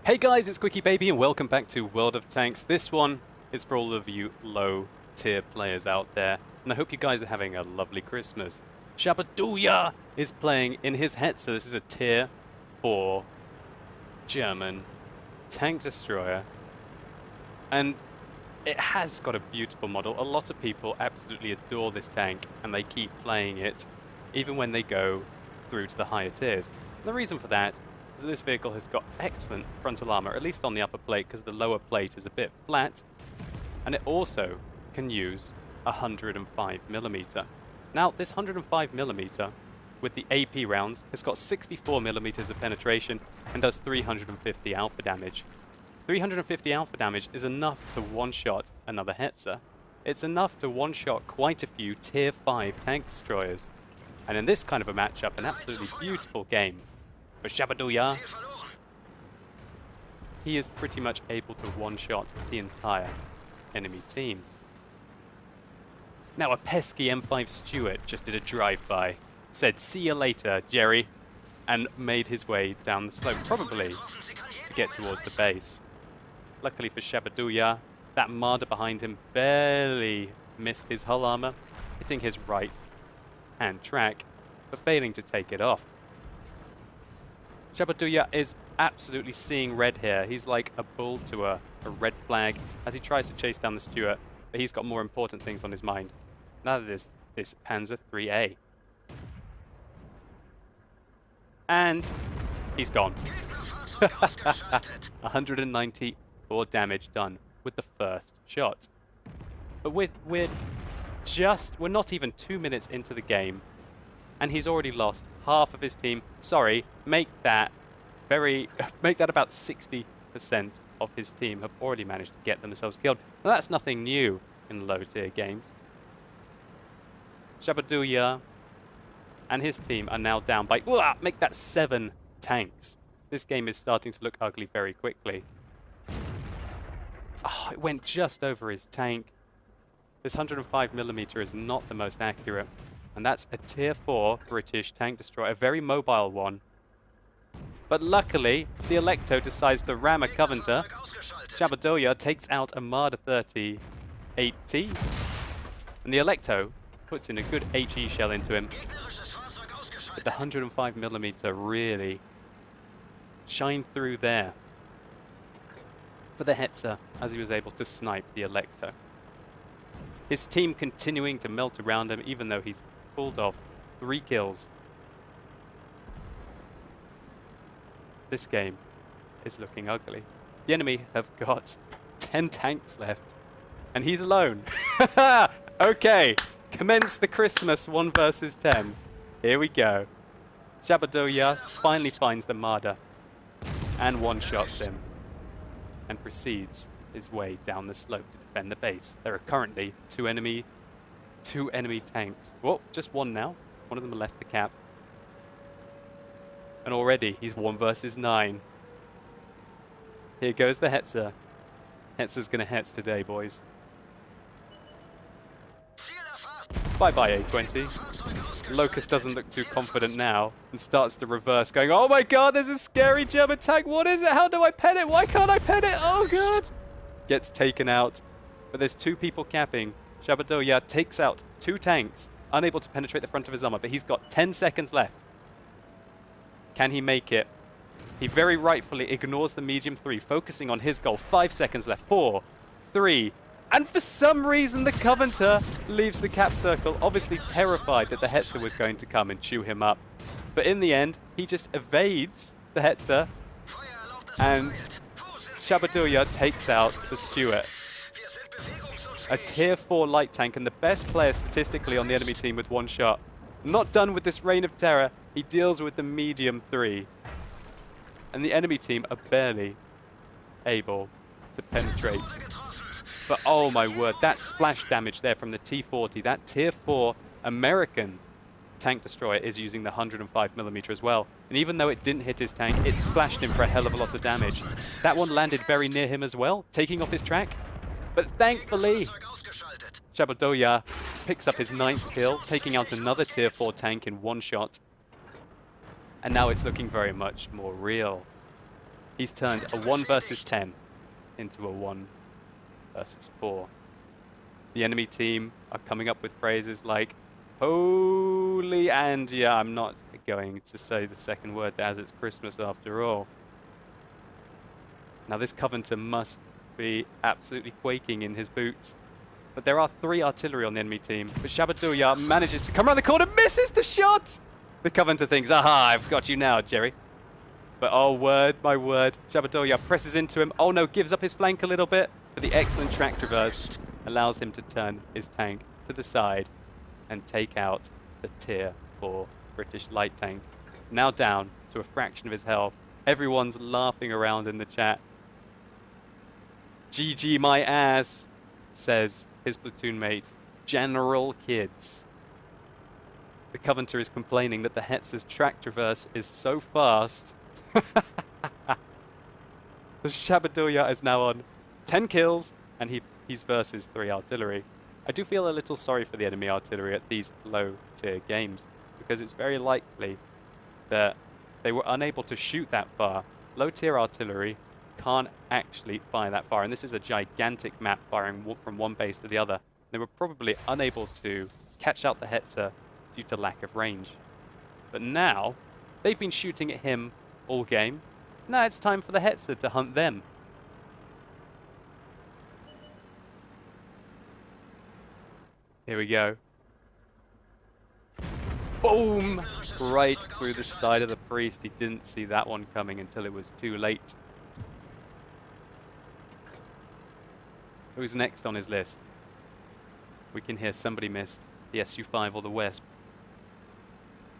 Hey guys, it's Quickie Baby and welcome back to World of Tanks. This one is for all of you low tier players out there, and I hope you guys are having a lovely Christmas. Shabaduya is playing in his Hetzer. This is a tier 4 German tank destroyer, and it has got a beautiful model. A lot of people absolutely adore this tank and they keep playing it even when they go through to the higher tiers. And the reason for that is that this vehicle has got excellent frontal armor, at least on the upper plate, because the lower plate is a bit flat, and it also can use 105mm. Now, this 105mm with the AP rounds has got 64mm of penetration and does 350 alpha damage. 350 alpha damage is enough to one-shot another Hetzer. It's enough to one-shot quite a few tier 5 tank destroyers. And in this kind of a matchup, an absolutely beautiful game for Shabaduya, he is pretty much able to one-shot the entire enemy team. Now a pesky M5 Stuart just did a drive-by, said "see you later, Jerry," and made his way down the slope, probably to get towards the base. Luckily for Shabaduya, that Marder behind him barely missed his hull armor, hitting his right-hand track, but failing to take it off. Shabaduya is absolutely seeing red here. He's like a bull to a red flag as he tries to chase down the Stuart, but he's got more important things on his mind. Now that is this Panzer IIIA. And he's gone. 194 damage done with the first shot. But we're not even 2 minutes into the game, and he's already lost half of his team. Sorry, make that about 60% of his team have already managed to get themselves killed. Now that's nothing new in low tier games. Shabaduya and his team are now down by, make that 7 tanks. This game is starting to look ugly very quickly. Oh, it went just over his tank. This 105mm is not the most accurate. And that's a tier 4 British tank destroyer, a very mobile one. But luckily, the Electo decides to ram a Coventor. Shabaduya takes out a Marder 30 8T. And the Electo puts in a good HE shell into him. But the 105mm really shined through there for the Hetzer as he was able to snipe the Electo. His team continuing to melt around him even though he's pulled off 3 kills. This game is looking ugly. The enemy have got 10 tanks left, and he's alone. Okay, commence the Christmas 1 versus 10. Here we go. Shabaduya finally finds the Marder and one-shots him and proceeds his way down the slope to defend the base. There are currently two enemy tanks. Well, just one now. One of them left the cap. And already he's 1 versus 9. Here goes the Hetzer. Hetzer's gonna Hetz today, boys. Bye-bye, A20. Locust doesn't look too confident now and starts to reverse, going, oh my god, there's a scary German tank. What is it? How do I pen it? Why can't I pen it? Oh god. Gets taken out. But there's 2 people capping. Shabaduya takes out 2 tanks, unable to penetrate the front of his armor, but he's got 10 seconds left. Can he make it? He very rightfully ignores the medium 3, focusing on his goal. 5 seconds left. 4, 3, and for some reason the Coventor leaves the cap circle, obviously terrified that the Hetzer was going to come and chew him up. But in the end, he just evades the Hetzer, and Shabaduya takes out the Stuart. A tier 4 light tank and the best player statistically on the enemy team with 1 shot. Not done with this reign of terror, he deals with the medium 3. And the enemy team are barely able to penetrate. But oh my word, that splash damage there from the T-40, that tier 4 American tank destroyer is using the 105mm as well. And even though it didn't hit his tank, it splashed him for a hell of a lot of damage. That one landed very near him as well, taking off his track. But thankfully, Shabaduya picks up his 9th kill, taking out another tier 4 tank in 1 shot. And now it's looking very much more real. He's turned a 1 versus 10 into a 1 versus 4. The enemy team are coming up with phrases like, holy, and yeah, I'm not going to say the second word as it's Christmas after all. Now this Covenanter must be absolutely quaking in his boots. But there are 3 artillery on the enemy team. But Shabaduya manages to come around the corner, misses the shot! The Covenanter thinks, aha, I've got you now, Jerry. But oh, word, my word. Shabaduya presses into him. Oh no, gives up his flank a little bit. But the excellent track traverse allows him to turn his tank to the side and take out the Tier 4 British light tank. Now down to a fraction of his health. Everyone's laughing around in the chat. GG my ass, says his platoon mate, General Kids. The Covenanter is complaining that the Hetzer's track traverse is so fast. So Shabaduya is now on 10 kills, and he's versus 3 artillery. I do feel a little sorry for the enemy artillery at these low-tier games, because it's very likely that they were unable to shoot that far. Low-tier artillery can't actually fire that far, and this is a gigantic map firing from one base to the other. They were probably unable to catch out the Hetzer due to lack of range. But now, they've been shooting at him all game. Now it's time for the Hetzer to hunt them. Here we go. Boom! Right through the side of the priest. He didn't see that one coming until it was too late. Who's next on his list? We can hear somebody missed. The Su-5 or the Wesp.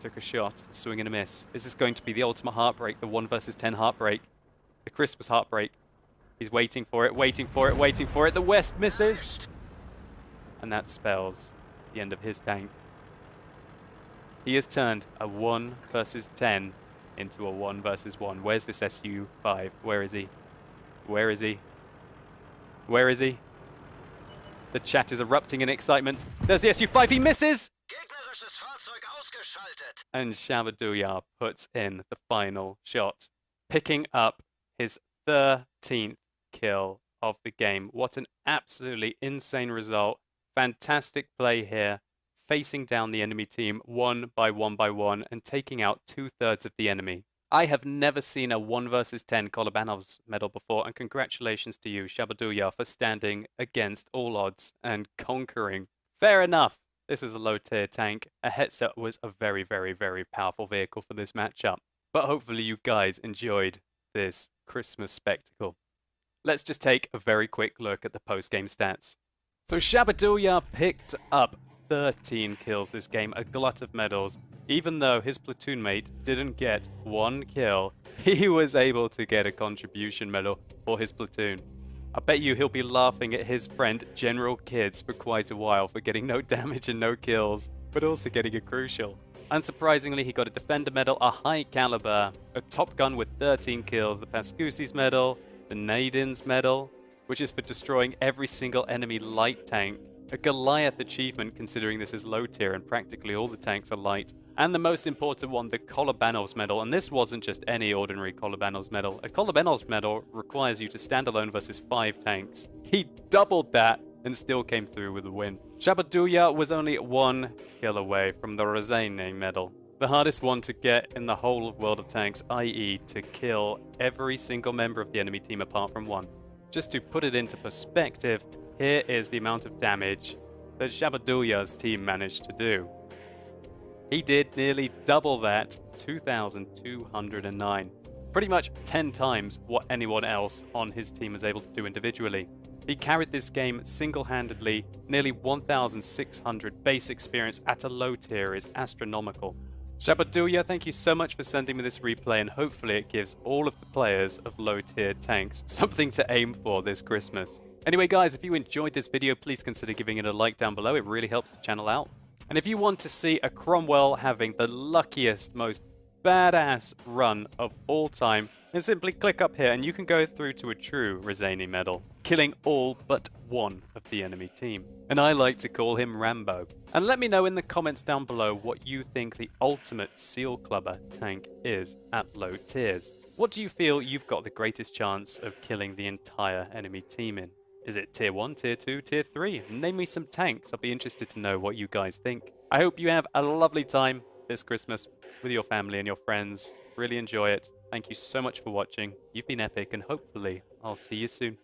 Took a shot, a swing and a miss. Is this going to be the ultimate heartbreak? The 1 versus 10 heartbreak? The Christmas heartbreak? He's waiting for it, waiting for it, waiting for it. The Wesp misses! And that spells the end of his tank. He has turned a 1 versus 10 into a 1 versus 1. Where's this Su-5? Where is he? Where is he? Where is he? The chat is erupting in excitement. There's the Su-5, he misses! And Shabaduya puts in the final shot, picking up his 13th kill of the game. What an absolutely insane result. Fantastic play here, facing down the enemy team one by one and taking out 2/3 of the enemy. I have never seen a 1 versus 10 Kolobanov's medal before, and congratulations to you, Shabaduya, for standing against all odds and conquering. Fair enough. This is a low-tier tank. A Hetzer was a very, very, very powerful vehicle for this matchup. But hopefully you guys enjoyed this Christmas spectacle. Let's just take a very quick look at the post-game stats. So Shabaduya picked up 13 kills this game, a glut of medals. Even though his platoon mate didn't get 1 kill, he was able to get a contribution medal for his platoon. I bet you he'll be laughing at his friend General Kids for quite a while for getting no damage and no kills, but also getting a crucial. Unsurprisingly, he got a Defender medal, a High Caliber, a Top Gun with 13 kills, the Pascusis medal, the Nadin's medal, which is for destroying every single enemy light tank, a Goliath achievement considering this is low tier and practically all the tanks are light, and the most important one, the Kolobanov's medal. And this wasn't just any ordinary Kolobanov's medal. A Kolobanov's medal requires you to stand alone versus 5 tanks. He doubled that and still came through with a win. Shabaduya was only 1 kill away from the Rezene medal, the hardest one to get in the whole of World of Tanks, i.e. to kill every single member of the enemy team apart from 1. Just to put it into perspective, here is the amount of damage that Shabaduya's team managed to do. He did nearly double that, 2,209. Pretty much 10 times what anyone else on his team was able to do individually. He carried this game single-handedly. Nearly 1,600 base experience at a low tier is astronomical. Shabaduya, thank you so much for sending me this replay, and hopefully it gives all of the players of low tier tanks something to aim for this Christmas. Anyway guys, if you enjoyed this video, please consider giving it a like down below. It really helps the channel out. And if you want to see a Cromwell having the luckiest, most badass run of all time, then simply click up here and you can go through to a true Rezene medal, killing all but 1 of the enemy team. And I like to call him Rambo. And let me know in the comments down below what you think the ultimate Seal Clubber tank is at low tiers. What do you feel you've got the greatest chance of killing the entire enemy team in? Is it tier 1, tier 2, tier 3? Name me some tanks. I'll be interested to know what you guys think. I hope you have a lovely time this Christmas with your family and your friends. Really enjoy it. Thank you so much for watching. You've been epic, and hopefully I'll see you soon.